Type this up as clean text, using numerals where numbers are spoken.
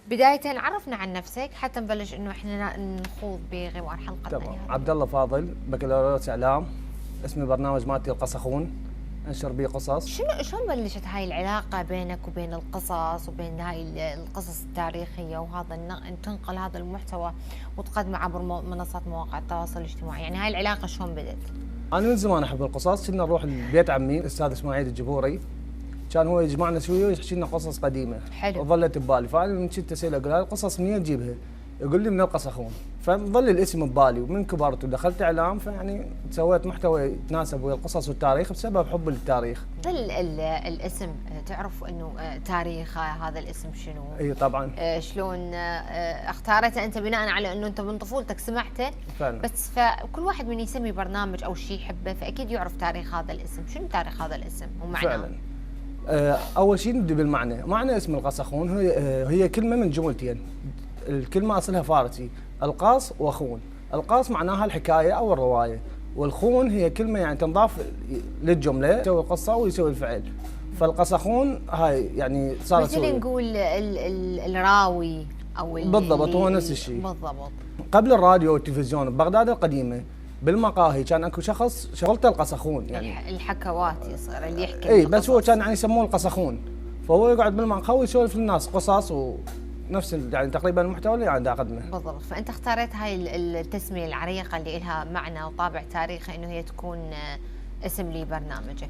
بداية عرفنا عن نفسك حتى نبلش انه احنا نخوض بغوار حلقتنا تمام. لهذا. عبد الله فاضل، بكالوريوس اعلام. اسمي برنامج مالتي القصخون، انشر به قصص. شلون بلشت هاي العلاقة بينك وبين القصص وبين هاي القصص التاريخية وهذا ان تنقل هذا المحتوى وتقدمه عبر منصات مواقع التواصل الاجتماعي، يعني هاي العلاقة شلون بدت؟ انا من زمان احب القصص، كنا نروح لبيت عمي الاستاذ اسماعيل الجبوري، كان هو يجمعنا شويه ويحكي لنا قصص قديمه. حلو. وظلت ببالي، فانا من كنت اساله اقول هاي القصص منين تجيبها؟ يقول لي من القصخون، فظل الاسم ببالي. ومن كبرت ودخلت اعلام فيعني سويت محتوى يتناسب ويا القصص والتاريخ بسبب حب للتاريخ. الاسم تعرف انه تاريخه هذا الاسم شنو؟ اي طبعا. شلون اختارته انت بناء على انه انت من طفولتك سمعته؟ فعلا. بس فكل واحد من يسمي برنامج او شيء يحبه فاكيد يعرف تاريخ هذا الاسم، شنو تاريخ هذا الاسم ومعناه؟ فعلا. اول شيء نبدا بالمعنى. معنى اسم القصخون هي كلمه من جملتين. الكلمه اصلها فارسي، القاص وخون. القاص معناها الحكايه او الروايه، والخون هي كلمه يعني تنضاف للجمله، يسوي القصه ويسوي الفعل. فالقصخون هاي يعني صارت مثل نقول الراوي او بالضبط، هو نفس الشيء بالضبط. قبل الراديو والتلفزيون ببغداد القديمه بالمقاهي كان اكو شخص شغلته القصخون، يعني الحكوات يصير اللي يحكي. اي بس هو كان يعني يسموه القصخون، فهو يقعد بالمقهى ويسولف للناس قصص ونفس يعني تقريبا المحتوى اللي انا اقدمه. بالضبط. فانت اختاريت هاي التسميه العريقه اللي لها معنى وطابع تاريخي انه هي تكون اسم لبرنامجك.